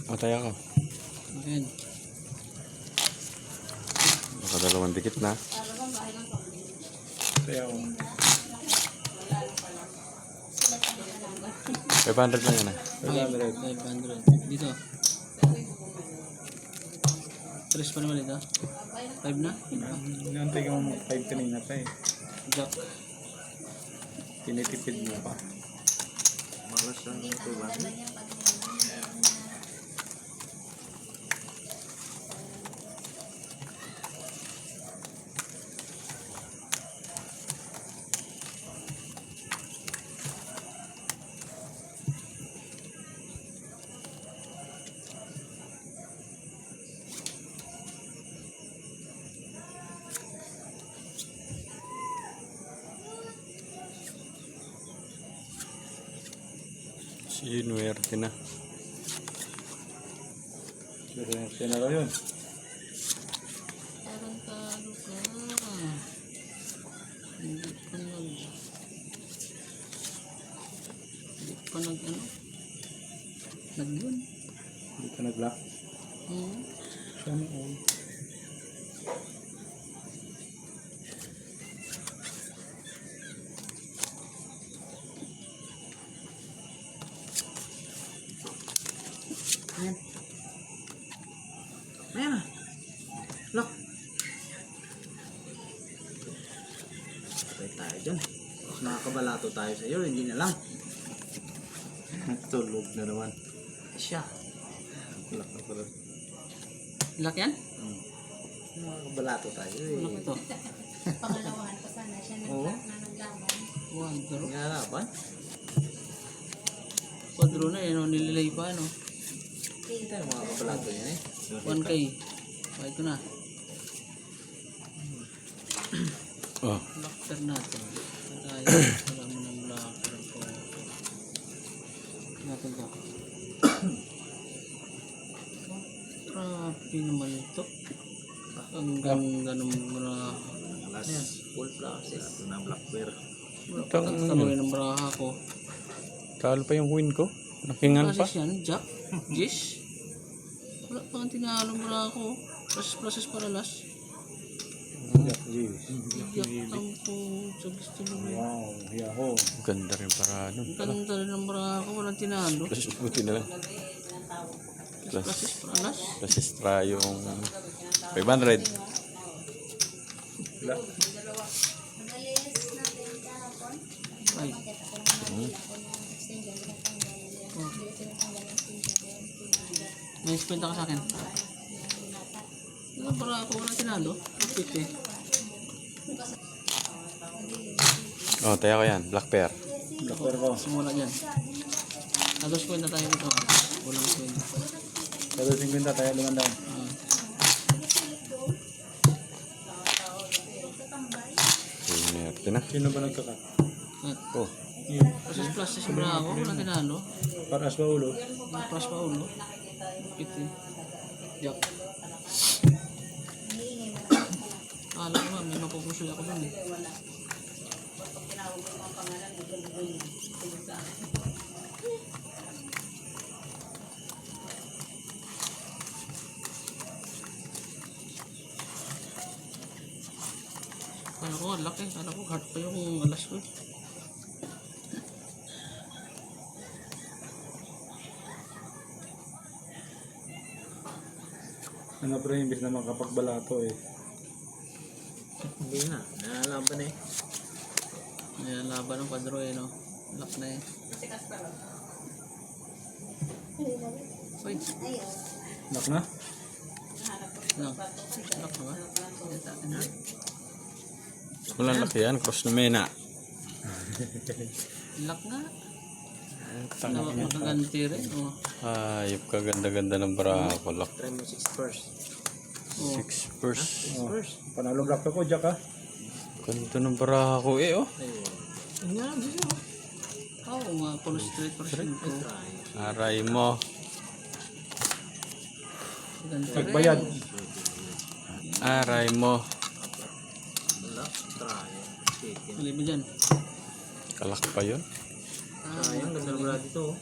Matay ako. Ayan. Nakadalawang dikit na. Kaya ako. 500 lang yan 500. Dito. 3 pa naman ito. 5 na? Nantay ka mo 5 kanina pa eh. Jack. Tinitipid mo pa. Malas lang ito ba? Sinuwerte na. Sinuwerte na raw yun. Tarantado ka. Hindi pa nag ano? Nag-yun. Hindi ka nag-lock. Sana all. Ayan. Ayan na. Lock. Sabay tayo dyan. Mas makakabalato tayo sa'yo. Hindi na lang. Tulog na naman. Siya. Lock na pala. Lock yan? Makakabalato tayo eh. Lock ito. Pangalawahan pa sana siya Oo. naglaban. Quadro. Ngarapan. Quadro na eh. No? Nililay pa ano. Hindi tayo makakabalato yan eh. 1K. Ito na. Oh. Locker natin. Tayo. Wala mo ng locker po. Natin ka. Grabe naman ito. Ang ganda ng mga Alas. Full process. Ito na black bear. taloy ng baraha ko. Talo pa yung win ko. Nakingan pa. Process yan, Jack. Jish. Wala pa ang tinalo ng baraha ko. Process para last. Jack G. Iyak ang po sa gusto namin. Wow. Yahoo. Ganda rin para ano. Ganda rin ng baraha ko. Walang tinalo. Plus buti na lang. Process para last. Plus extra yung 500. Lock. Magalis natin kahapon. Ay. May spend ka sa akin. Ano para ako wala tinalo? Kapit eh. Oh, tayo ko yan. Black pair. Black bear ko. Simula dyan. Halos spend na tayo dito. Walang spend. Pero 50 tayo lumandang. Sinuwerte na. Sino ba nagkakat? Oh. Yun. Plus sa sobra ako. Wala tinalo. Para sa ulo. Plus pa ulo. Kapit eh. Jack. Alam ko nga, may mapupusoy ako dun eh. Kala ko, laki. Kala ko, hard pa yung alas ko. Ano pero imbis na makapagbalato eh. Hindi na. Nalalaban eh. Ayan, laban ng quadro eh, no? Lock na eh. Wait, Lock na? lang. Lock na ba? Ayan, na. Walang laki yan. Cross na mena. Lock nga. Makaganti rin, oh. Ayop ka. Ganda-ganda ng baraha ko. Lock. Try mo 6 first. 6 first. Oh. First. Panalo black ako, Jack ha? Ganda ng baraha ko eh oh. Ayun. Nga, gusto mo. Oo nga, full straight percent ko. Try. Aray mo. Ganti rin. Pagbayad. Aray mo. Lock. Try. Chicken. Mali ba dyan? Kalak pa yun. Sayang. Ganda na dito oh.